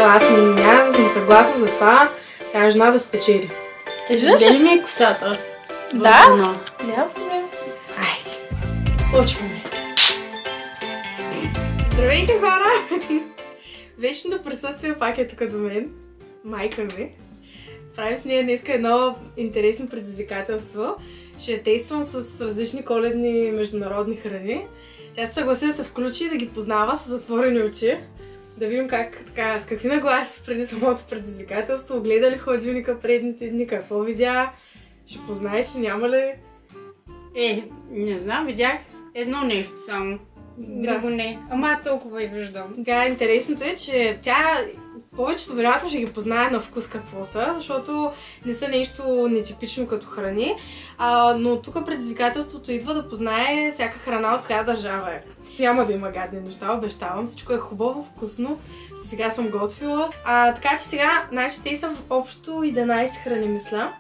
съгласни. Няма да съм съгласна за това. Тя жена да спечели. Гледай ми косата. Да? Няма проблем. Айде. Почваме. Здравейте, хора! Вечното присъствие пак е тук до мен. Майка ми. Правим с нея днеска едно интересно предизвикателство. Ще я тествам с различни коледни международни храни. Тя се съгласи да се включи и да ги познава с затворени очи. Да видим с какви нагласи преди самото предизвикателство. Гледа ли хладилника предните дни, какво видя. Ще познаеш ли, няма ли? Не знам, видях едно нещо само. Друго не. Ама аз толкова и виждам. Да, интересното е, че тя повечето вероятно ще ги познае на вкус какво са, защото не са нещо нетипично като храни. Но тук предизвикателството идва да познае всяка храна от коя държава е. Няма да има гадни неща, обещавам. Всичко е хубаво, вкусно. Сега съм готвила. Така че сега, те са общо 11 храни, мисля.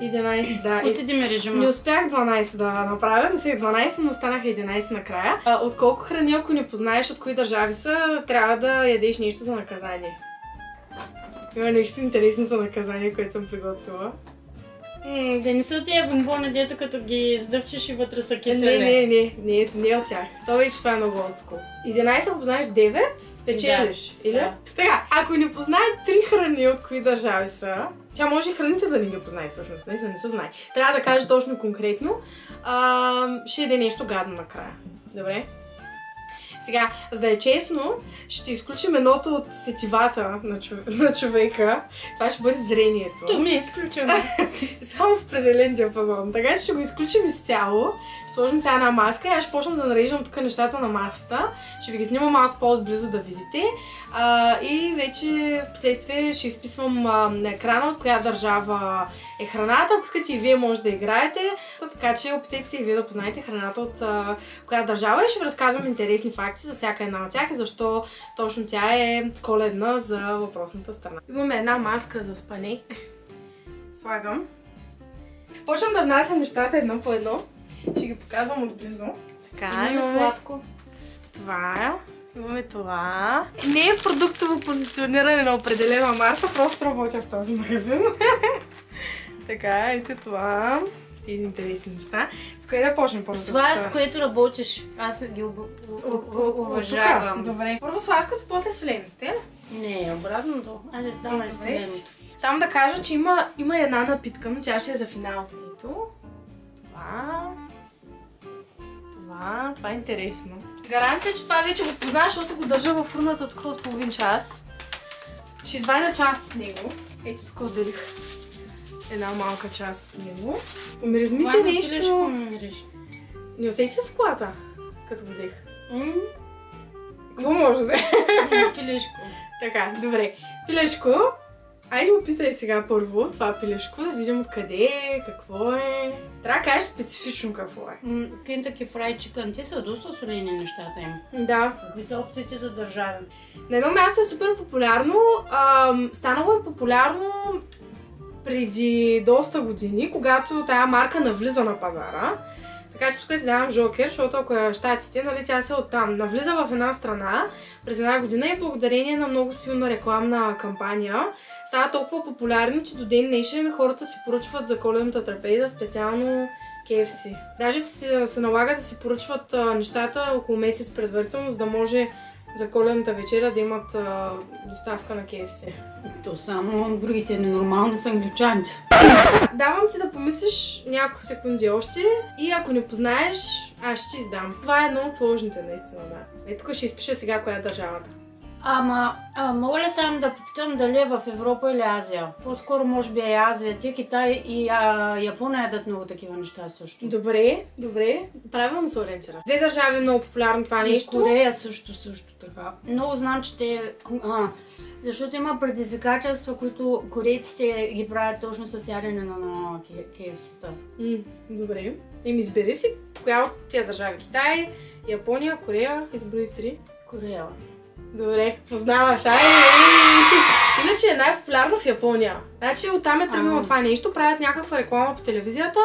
11, да. Отиди ми режима. Не успях 12 да направя, мислех 12, но останаха 11 накрая. От колко храни, ако не познаеш от кои държави са, трябва да ядеш нещо за наказание. Има нещо интересно за наказание, което съм приготвила. Да не са тия бомбони, дето като ги сдъвчеш и вътре са кисели. Не от тях. То вече това е много олдскул. 11, ако познаеш 9, печелиш, или? Да. Така, ако не познае 3 храни от кои държави са, тя може и храните да не ги познае всъщност, не се знае. Трябва да каже точно конкретно. Ще яде нещо гадно накрая. Добре? Сега, за да е честно, ще изключим едното от сетивата на човека. Това ще бъде зрението. То ми е изключено. Само в определен диапазон. Така че ще го изключим изцяло. Ще сложим сега една маска и аз ще почна да нареждам тук нещата на масата. Ще ви ги снимам малко по-отблизо да видите. И вече в последствие ще изписвам на екрана от коя държава е храната. Ако искате и вие може да играете. Така че опитайте се и вие да познаете храната от коя държава и ще ви разказвам интересни факти за всяка една от тях и защо точно тя е коледна за въпросната страна. Имаме една маска за спане. Слагам. Почвам да внасям нещата едно по едно. Ще ги показвам отблизо. Така, имаме сладко. Това. Имаме това. Не е продуктово позициониране на определена марка, просто работя в този магазин. Така, ето това. Тези интересни неща. С кое да почнем първо? Това с което работиш. Аз ги уважавам. Добре. Първо сладкото, после солените. Не, обратното. Айде, давай соленото. Само да кажа, че има една напитка, но тя ще е за финал. Ето. Това е интересно. Гаранция, че това вече го познаваш, защото го държа във фурната тук от половин час. Ще извадя част от него. Ето тук отделих една малка част от него. Помиризмите нещо... Не усети ли в колата, като го взех? Какво може да е? Пилешко. Така, добре. Пилешко. Айде опитай сега първо това пилешко, да видим откъде е, какво е. Трябва да кажеш специфично какво е. Kentucky Fried Chicken, те са доста солени нещата им. Да. Какви са опциите за държави? На едно място е супер популярно. Станало е популярно преди доста години, когато тая марка навлиза на пазара. Така че тук си давам жокер, защото ако е щатите, нали, тя се оттам. Навлиза в една страна през една година и благодарение на много силна рекламна кампания става толкова популярно, че до ден днешен хората си поръчват за коледната трапеза специално KFC. Даже се налага да си поръчват нещата около месец предварително, за да може за коледната вечеря да имат доставка на KFC. То само другите ненормални са англичаните. Давам ти да помислиш няколко секунди още и ако не познаеш, аз ще издам. Това е едно от сложните наистина, да. Тук ще изпиша сега коя е държавата. Мога ли само да попитам дали е в Европа или Азия? По-скоро може би е Азия. Те Китай и Япония ядат много такива неща също. Добре. Правилно се ориентира. Две държави е много популярно това нещо. Корея също така. Много знам, че те... защото има предизвикателства, които корейците ги правят точно с ядене на KFC-та. Добре. Избери си коя от тия държави. Китай, Япония, Корея. Избери 3. Корея. Добре, познаваш. Иначе е най-популярно в Япония. Значи оттам е тръгнало това нещо, правят някаква реклама по телевизията,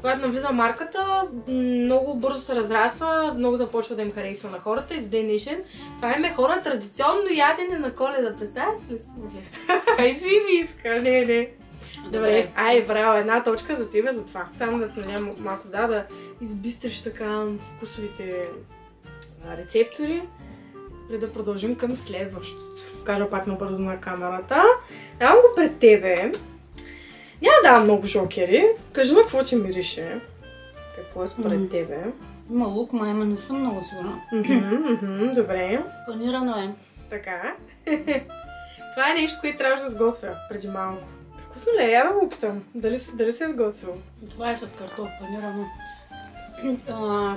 когато навлиза марката, много бързо се разраства, много започва да им харесва на хората и до ден днешен. Това е хора традиционно ядене на Коледа, представяте ли си? Ай, ви иска, не. Добре, браво, една точка за тебе за това. Само да ти надявам малко да избистриш така вкусовите рецептори, и да продължим към следващото. Кажа пак набързо на камерата. Давам го пред тебе. Няма да давам много жокери. Кажи на какво ти мирише. Какво е според тебе? Има лук, ама не съм много сигурна. Добре. Панирано е. Така. Това е нещо, което трябваше да сготвя преди малко. Вкусно ли е? Я да го опитам. Дали се е сготвил? Това е с картоф панирано.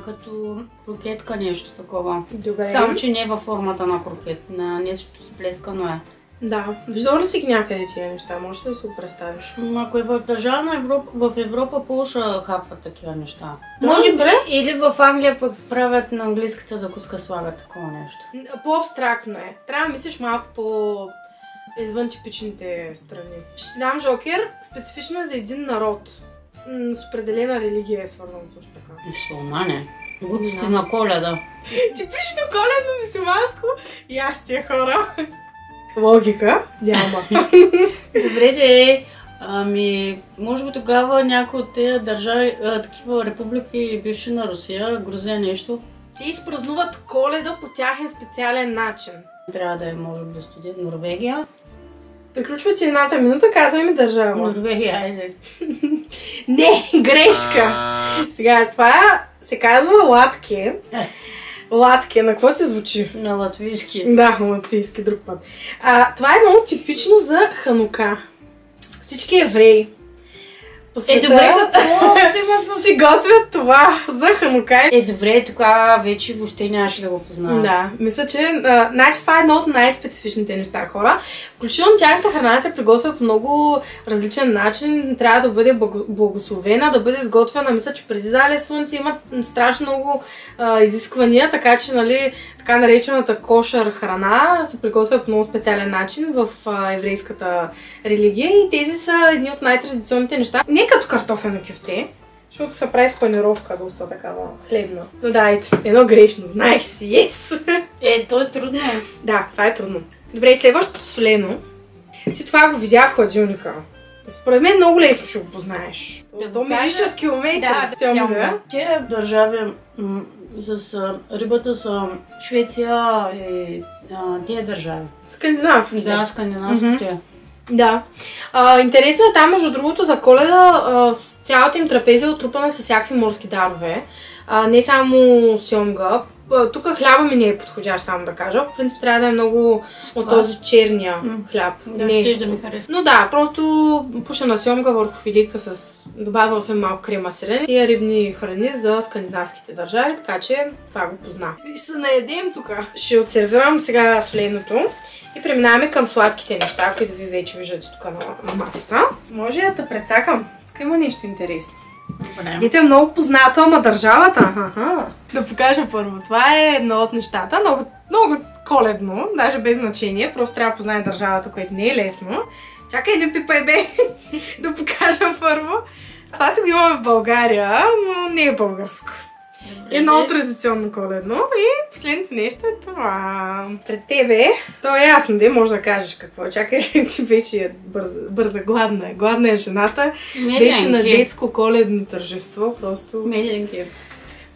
Като крокетка нещо такова. Добре. Само, че не е във формата на крокет. На нещо сплескано е. Да. Виждал ли си някъде тия неща? Можеш ли да си го представиш? Ако е в държава на Европа, в Европа, Полша хапват такива неща. Може би. Или в Англия пък правят на английската закуска слагат такова нещо. По-абстрактно е. Трябва да мислиш малко по извън типичните страни. Ще дам жокер. Специфично е за един народ. С определена религия е свързано също така. Мюсюлмане. Глупости на Коледа. Типично коледно мюсюлманско и аз тия хора. Логика? Няма. Добре де. Може би тогава някои от тези държави, такива републики бивши на Русия, Грузия нещо. Те изпразнуват Коледа по тяхен специален начин. Трябва да е, може би, студия Норвегия. Приключва ти едната минута, казвай ми държава. Норвегия, айде. Не, грешка! Сега, това се казва латке. Латке, на какво ти звучи? На латвийски. Да, на латвийски, друг път. Това е много типично за Ханука. Всички евреи по света добре, какво ще има си готвят това за Ханука. Добре, тогава вече въобще нямаше да го познавам. Да, мисля, че значи това е едно от най-специфичните неща, хора. Включително тяхната храна се приготвя по много различен начин. Трябва да бъде благословена, да бъде изготвена. Мисля, че преди залез слънце има страшно много изисквания, така че, нали, така наречената кошер храна се приготвя по много специален начин в еврейската религия и тези са едни от най-традиционните неща. Не като картофено кюфте, защото се прави с панировка доста такава хлебна. Но да, ето, едно грешно, знаех си, yes! То е трудно. Да, това е трудно. Добре, и следващото солено. Ти това го видя в хладилника. Според мен много лесно ще го познаеш. То мирише от километри. Да, сьомга. Те държави с рибата са Швеция и тия държави. Скандинавските. Да, скандинавските. Да. Интересно е там, между другото, за Коледа цялата им трапеза е отрупана с всякакви морски дарове. Не само сьомга. Тук хляба ми не е подходящ, само да кажа. В принцип трябва да е много от този черния хляб. Да, щеш да ми харесва. Но да, просто пушена сьомга върху филийка с добавила съм малко крема сирене. Тия рибни храни за скандинавските държави, така че това го позна. И се наедем тук. Ще отсервирам сега соленото. И преминаваме към сладките неща, които ви вече виждате тук на масата. Може да те прецакам. Тук има нещо интересно. Дето е много познато, ама държавата. Да покажа първо. Това е едно от нещата. Много коледно, даже без значение. Просто трябва да познае държавата, което не е лесно. Чакай, не пипай бе. Да покажа първо. Това си го имаме в България, но не е българско. Едно традиционно коледно и последното нещо е това. Пред тебе, то е ясно, де може да кажеш какво. Чакай, ти вече е бърза, гладна е. Гладна е жената. Меденки. Беше на детско коледно тържество, просто... Меденки.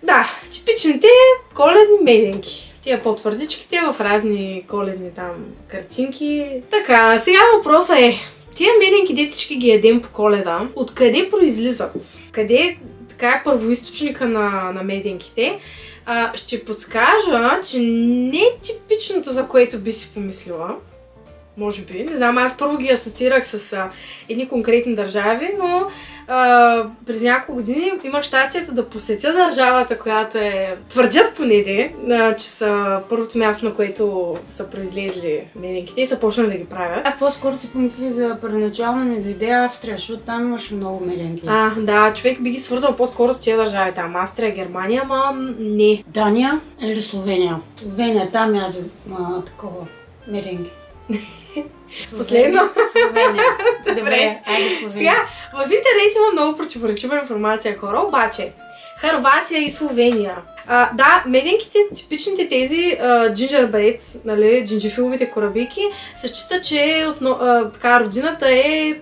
Да, типичните коледни меденки. Тия по-твърдичките в разни коледни там картинки. Така, сега въпросът е, тия меденки детички ги ядем по Коледа. Откъде произлизат? Къде така е първоизточника на меденките? Ще подскажа, че не е типичното, за което би си помислила. може би. Не знам, аз първо ги асоциирах с едни конкретни държави, но през няколко години имах щастието да посетя държавата, която твърдят поне, че са първото място, на което са произлезли меденките и са почнали да ги правят. Аз по-скоро си помислих за първоначално ми дойде Австрия, защото там имаше много меденки. Да, човек би ги свързал по-скоро с тия държави там. Австрия, Германия, ама не. Дания или Словения? Словения, там яде такова меденки. Последно? Словения. Добре, айде Словения. Сега, в интернет има много противоречива информация, хора, обаче Хърватия и Словения. Да, меденките, типичните тези джинджербред, нали, джинджифиловите корабики, се счита, че родината е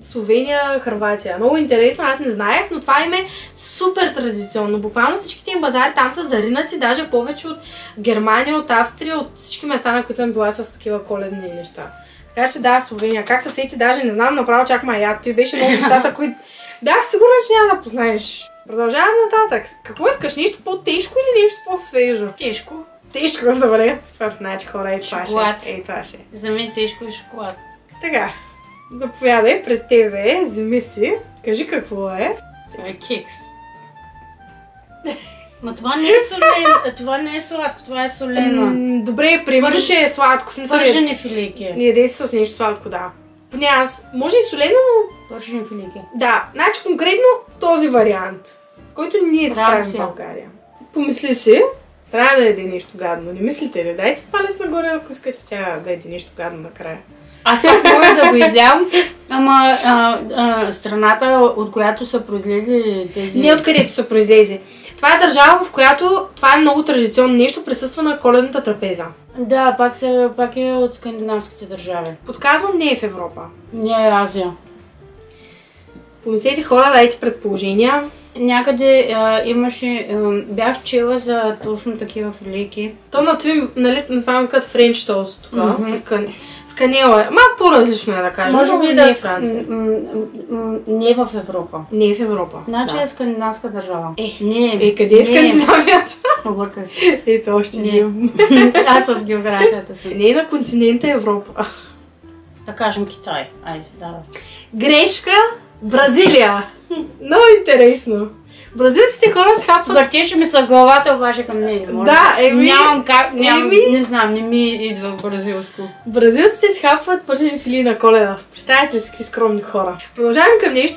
Словения, Хърватия. Много интересно, аз не знаех, но това им е супер традиционно. Буквално всичките им базари там са заринати, даже повече от Германия, от Австрия, от всички места, на които съм била с такива коледни неща. Така че да, Словения. Как се сети, даже не знам, направо чак маят. Той беше много нещата, които бях сигурна, че няма да познаеш. Продължавам нататък. Какво искаш? Нещо по-тежко или нещо по-свежо? Тежко. Тежко, добре. Супер, значи хора, шоколад. Това ще. За мен тежко е шоколад. Така, заповядай пред тебе, вземи си. Кажи какво е. Това е кекс. Ма това не е солено, това не е сладко, това е солено. Добре, примерно, че е сладко. Пържени филийки. Не яде с нещо сладко, да. Поне аз, може и солено, но... Пържени филийки. Да, значи конкретно този вариант, който ние си правим в България. Помисли си, трябва да яде нещо гадно, не мислите ли? Дайте си палец нагоре, ако искате тя да яде нещо гадно накрая. Аз пак мога да го изям, ама страната, от която са произлезли тези... Не откъдето са произлезли. Това е държава, в която това е много традиционно нещо, присъства на коледната трапеза. Да, пак е от скандинавските държави. Подсказвам, не е в Европа. Не е Азия. Помислете, хора, дайте предположения. Някъде имаше, бях чела за точно такива филийки. То на това им казват френч тост тук, с канела е. Малко по-различно е да кажем, може би не е Франция. Не е в Европа. Не е в Европа. Значи е скандинавска държава. Не. Къде е Скандинавията? Обърках се. Ето още не. Аз с географията си. Не е на континента Европа. Да кажем Китай. Айде, давай. Грешка, Бразилия. Много интересно. Бразилците хора схапват... Въртеше ми са главата обаче към нея. Да, Нямам как, не знам, не ми идва бразилско. Бразилците схапват пържени филии на Коледа. Представете ли си какви скромни хора. Продължаваме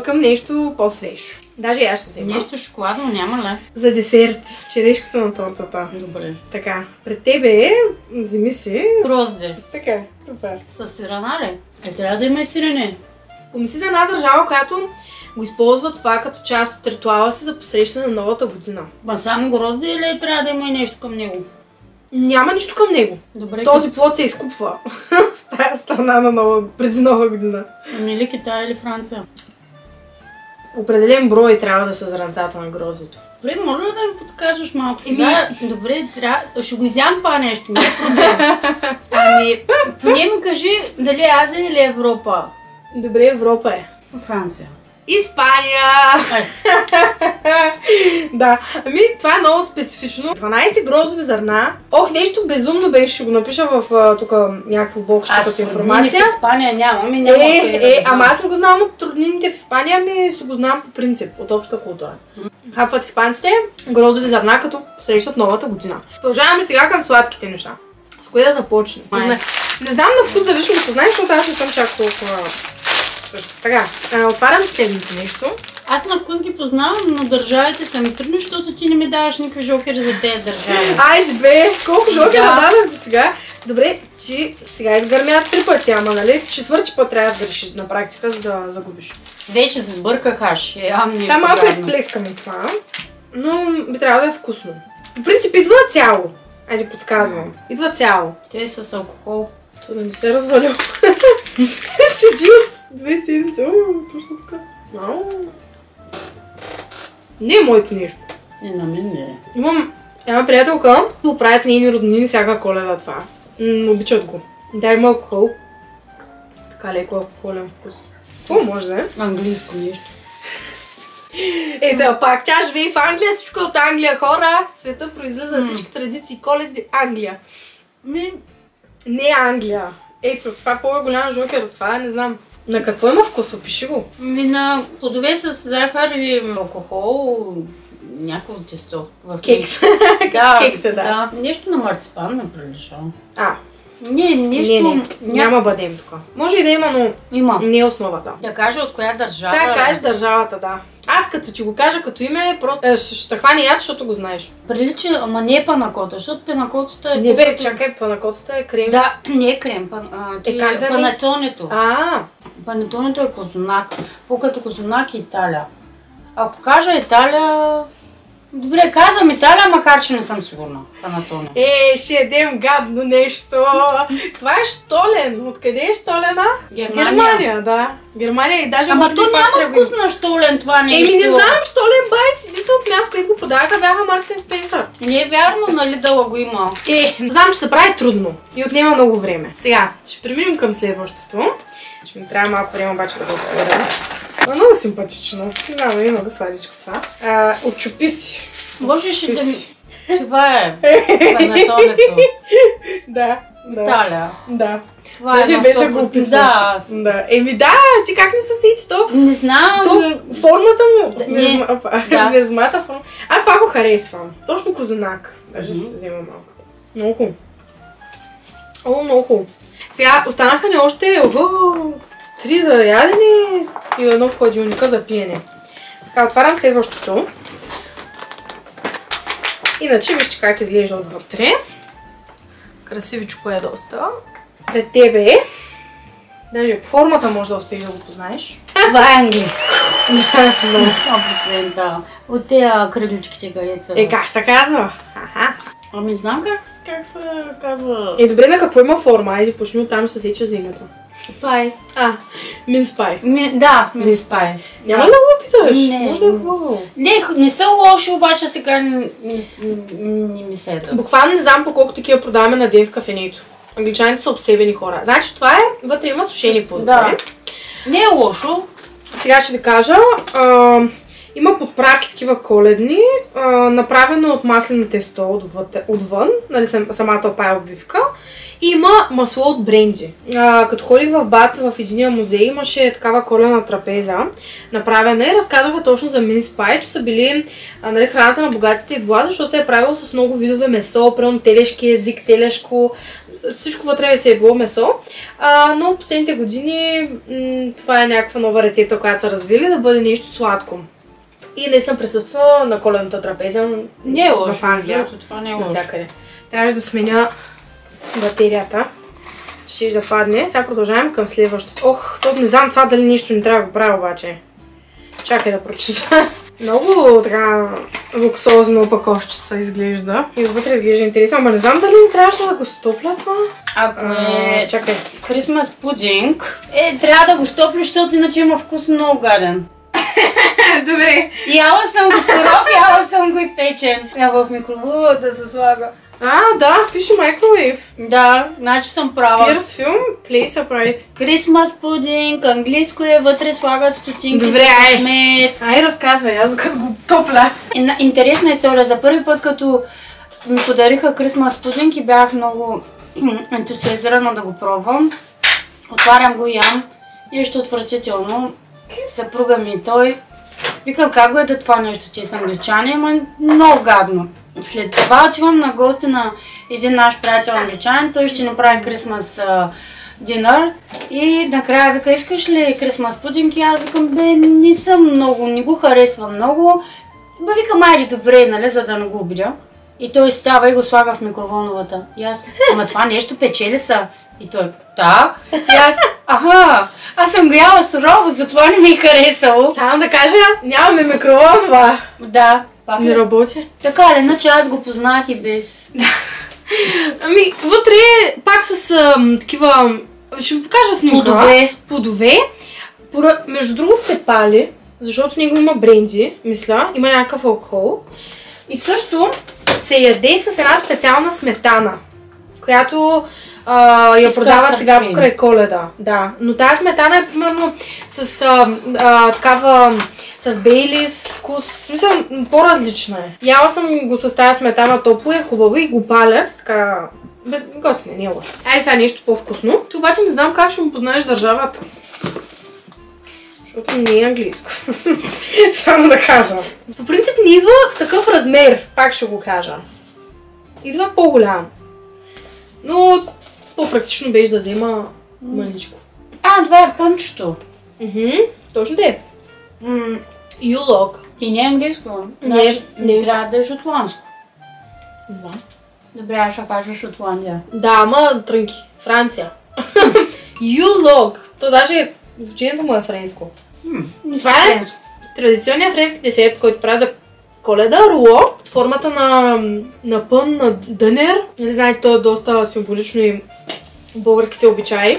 към нещо по-свежо. Даже и аз ще взема. Нещо шоколадно няма ли? За десерт. Черешката на тортата. Добре. Така, пред тебе е, вземи си... Грозде. Така, супер. С сирена ли? Трябва да има и сирене. Помисли за една държава, която го използва това като част от ритуала си за посрещане на новата година. Ма само грозде или трябва да има и нещо към него? Няма нищо към него. Добре. Този плод се изкупва в тая страна преди нова година. Или Китай или Франция? Определен брой трябва да са зранцата на гроздето. Добре, моля да ми подскажеш малко сега. Добре, ще го изям това нещо, не е проблем. Поне ми кажи дали е Азия или Европа. Добре, Европа е. Франция. Испания! Да, това е много специфично. 12 гроздови зърна. Нещо безумно беше, ще го напиша в тук някакво боксче като информация. Аз в Испания нямам ама аз не го знам от роднините в Испания, си го знам по принцип, от обща култура. Хапват испанците гроздови зърна, като посрещат новата година. Продължаваме сега към сладките неща. С кое да започнем? Не знам на вкус дали ще го познаеш, защото аз не съм чак толкова... Така, отварям следното нещо. Аз на вкус ги познавам, но държавите са ми трудни, защото ти не ми даваш никакви жокери за тези държави. Айде бе, колко жокера дадах до сега. Добре, че сега изгърмя 3 пъти, ама нали 4-ти път трябва да сгрешиш на практика, за да загубиш. Вече се сбърках аж. Само малко изплескаме това, но би трябва да е вкусно. По принцип идва цяло. Айде подсказвам. Идва цяло. Те са с алкохол. То да не се развалил. Седи от 2 седмици. Точно така. Не е моето нещо. На мен не е. Имам една приятелка, го правят в нейни роднини всяка Коледа това. Обичат го. Дай му алкохол. Така леко алкохолен вкус. Това може да е? Английско нещо. Ето пак, тя живее в Англия, всичко от Англия, хора. Света произлиза всички традиции Коледи Англия. Не Англия. Ето, това по-голям жокер от това, не знам. На какво има вкус? Опиши го. На плодове с захар или алкохол, някакво тесто. Кекс. Да, Кекс да. Нещо на марципан ме прилича. Не. Няма бадем тук. Може и да има, но има. Не е основата. Да кажа от коя държава. Да, кажеш държавата, да. Аз като ти го кажа като име, просто ще хване яд, защото го знаеш. Прилича, ама не е панакота, защото панакотата е... Не бе, чакай, панакотата е крем. Да, не е крем, как да панетонето. Панетонето е козунак, по-като козунак и Италия. Ако кажа Италия... Добре, казвам Италия, макар че не съм сигурна. Панатоне. Ще ядем гадно нещо. Това е штолен. Откъде е штолена? Германия, да. Германия и даже... Ама то няма вкус на штолен това нещо. Не знам, штолен байт. Единственото място, което го продаваха, бяха Маркс и Спенсър. Не е вярно, нали дала го има. Знам, че се прави трудно и отнема много време. Сега, ще преминем към следващото. Ще ми трябва малко време обаче да го отворя. Много симпатично. Да, има го сладичко това. Отчупи си. Можеш ли да ми... Това е панетонето. Да. Италия. Да. Това е без да го опитваш. Да. Ти как не се сети то? Не знам. Формата му. Мирзмата форма. Аз това го харесвам. Точно козунак. Даже ще се взема малко. Много хубаво. Много хубаво. Сега останаха ни още 3 за ядене и едно в хладилника за пиене. Така, отварям следващото. Иначе вижте как изглежда отвътре. Красивичко е доста. Пред тебе е. Даже по формата може да успееш да го познаеш. Това е английско. 100%. От тези кръгличките гареца. Как се казва? Ами знам как се казва. Добре, на какво има форма? Айде, почни оттам, ще се сеча за името. Пай. Минс пай. Да, минс пай. Няма да го опиташ? Не. Може да е хубаво. Не са лоши, обаче сега не ми се едат. Буквално не знам по колко такива продаваме на ден в кафенето. Англичаните са обсебени хора. Значи това е, вътре има сушени плодове. Да. Не е лошо. Сега ще ви кажа. Има подправки такива коледни, направено от маслено тесто отвън, нали, самата опая обвивка. И има масло от бренди. Като ходих в Бат, в единия музей, имаше такава коледна трапеза, направена и разказваха точно за минс пай, че са били храната на богатите и била, защото се е правило с много видове месо, примерно телешки език, телешко, всичко вътре се е било месо. Но в последните години това е някаква нова рецепта, която са развили, да бъде нещо сладко. И наистина присъства на коледната трапеза. Не е лошо, в Англия. Това не е лошо. Навсякъде. Трябваше да сменя батерията. Ще западне. Сега продължаваме към следващото. Не знам това дали нищо не трябва да го правя обаче. Чакай да прочита. Много така луксозна опаковчица изглежда. И отвътре изглежда интересно, ама не знам дали не трябваше да го стопля това. Ако е чакай. Крисмас пудинг, трябва да го стоплиш, защото иначе има вкус много гаден. Добре. Яла съм го суров, яла съм го и печен. В микроволновата се слага. Да, пише microwave. Да, значи съм права. Pierce film, place upright. Крисмас пудинг, английско е, вътре слагат стотинки. Добре, смет. Разказвай, аз като го топля. Интересна история. За първи път, като ми подариха крисмас пудинг и бях много ентусиазирана да го пробвам. Отварям го и ям. И още отвратително. Съпруга ми и той. Викам, как го еда това нещо, че са англичани, ама много гадно. След това отивам на гости на един наш приятел англичанин, той ще направи Крисмас динър и накрая вика, искаш ли Крисмас пудинг? И аз викам, не съм много, не го харесвам много. Викам, айде добре, нали, за да не го обидя. И той става и го слага в микроволновата. И аз, ама това нещо печели са. И той, да. И аз, аз съм го яла сурово, затова не ми е харесало. Само да кажа, нямаме микроволнова. Да. Не работи. Така ли, иначе аз го познах и без. Вътре пак с такива, ще ви покажа снимка. Плодове. Между другото се пали, защото в него има бренди, мисля, има някакъв алкохол. И също се яде с една специална сметана, която я продават сега покрай Коледа. Да. Но тази сметана е примерно с такава с бейлис вкус, в смисъл по-различна е. Яла съм го с тази сметана, топло е хубаво и го палят, така Готино, не е лошо. Айде сега нещо по-вкусно. Ти обаче не знам как ще му познаеш държавата. Защото не е английско. Само да кажа. По принцип не идва в такъв размер, пак ще го кажа. Идва по-голям. Но по-практично беше да взема мъничко. Това е пънчето. Точно да е. Юлог. И не е английско. Не трябва да е шотландско. Не знам. Добре, аз ще кажа Шотландия. Да, ама трънки. Франция. Юлог. То даже звучението му е френско. Това е традиционният френски десерт, който правят за Коледа. Руло, от формата на пън, на дънер. Нали знаете, то е доста символично и българските обичаи.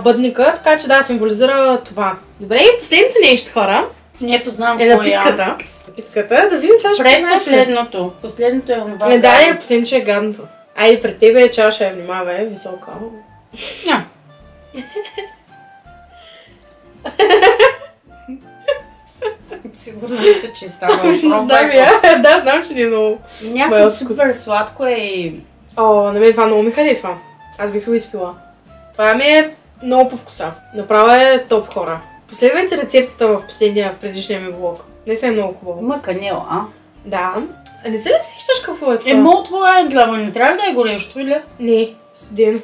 Бъдника, така че да, символизира това. Добре, и последното нещо, хора. Не познавам е напитката. Напитката, да видим сега ще пред последното. Последното е онова. Да, последното е гадното. Айде, пред тебе е чаша, внимавай, висока. Сигурно не се че става. Да, знам, че не е много. Някакво супер сладко е и... На мен това много ми харесва. Аз бих се го изпила. Това ми е много по вкуса. Направо е топ, хора. Последвайте рецептата в предишния ми влог. Не е много хубаво. Маканел, а? Да. А не се ли сещаш какво е това? Молтво е, ама не трябва ли да е горещо, или? Не, студено.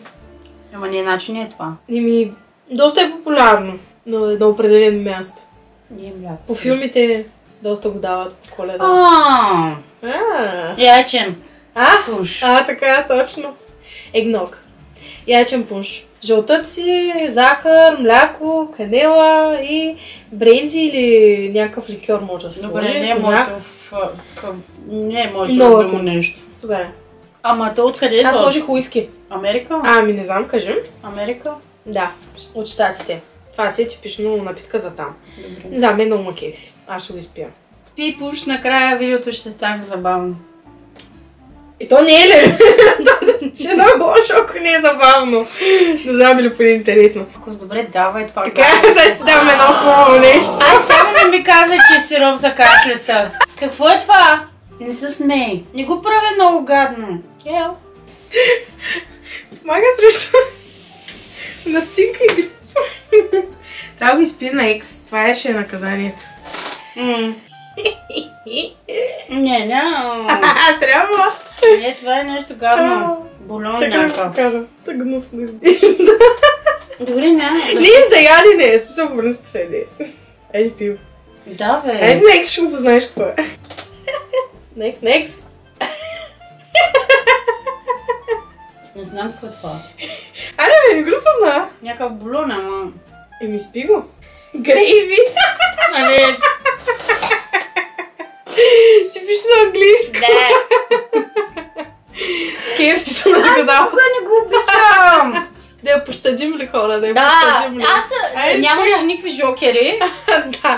Ама не, значи не е това. Доста е популярно на определено място. По филмите доста го дават Коледа. Яйчен пунш. Така, точно. Егног. Яйчен пунш. Жълтъци, захар, мляко, канела и брензи или някакъв ликьор може да се сложи. Добре, не е моето любимо нещо. Супер. Ама то откъде е? Аз сложих уиски. Америка? Не знам, кажи. Америка? Да, от щатите. Това си е типично напитка за там. Не знам, мен много ма кефи. Аз ще го изпия. Пи пуш, накрая видеото ще стане забавно. И то не е ли? Ще е много лошо, ако не е забавно. Не знам ли поне интересно. Ако добре, давай това. Така, сега ще даваме едно хубаво нещо. Само не ми каза, че е сироп за кашлица. Какво е това? Не се смей. Не го прави много гадно. Ел. Помага срещу настинка и грип. Трябва да го изпи на екс. Това ще е наказанието. Не, трябва. Не, това е нещо гадно. Бульон някакъв. Чакай да кажа. Так гнусно изглежда. Дори няма. Не, за яди не е. Смисъл го принцип седи. Айде пил. Да, бе. Айде на екс ще го познаеш какво е. Next. Не знам какво е това. Не го ли позна? Някакъв бульон, ама... Спи го. Грейви. Ти пише на английско. Да. KFC съм да го дам. Кога не го обичам? Да я пощадим ли, хора? Да я пощадим ли? Аз нямаше никакви жокери.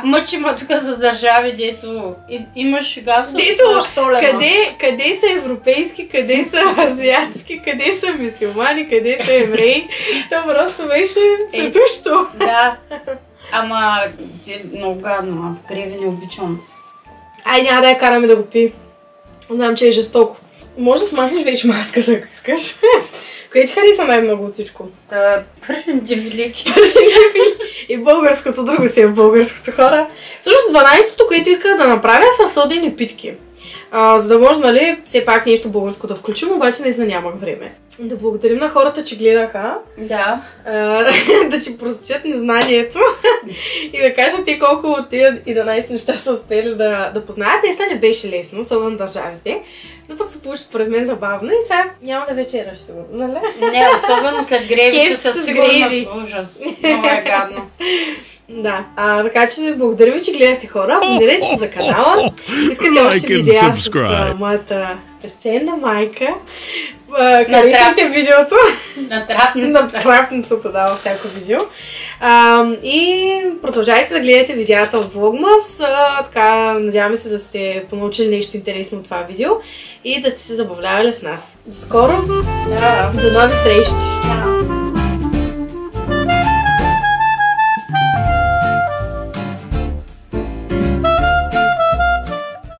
Мъчима тук с държави, дето имаш гавсо. Къде са европейски, къде са азиатски, къде са мюсюлмани, къде са евреи. То просто беше цветущо. Да. Ама много гадно, аз греви не обичам. Няма да я караме да го пи. Знам, че е жестоко. Може да смахнеш вече маската, ако искаш. Кое ти харесва най-много от всичко? Пържените велики. И българското, друго си е българското, хора. Всъщност 12-то, което исках да направя, са содени питки. За да може, нали, все пак нещо българско да включим, обаче наистина нямах време. Да благодарим на хората, че гледаха. Да. Да ти просечат незнанието и да кажат те колко от тия 11 неща са успели да познаят. Наистина не беше лесно, особено на държавите, но пък се получи според мен забавно и сега няма да вечераш сигурно, нали? Не, особено след гревите със сигурност ужас. Много е гадно. Да, така че благодаря ви, че гледахте, хора. Абонирайте се за канала. Искате още видеа с моята безценна майка. Харесвайте видеото. На трапницата, да, всяко видео. И продължайте да гледате видеята от Vlogmas. Така, надяваме се да сте понаучили нещо интересно от това видео и да сте се забавлявали с нас. До скоро! До нови срещи!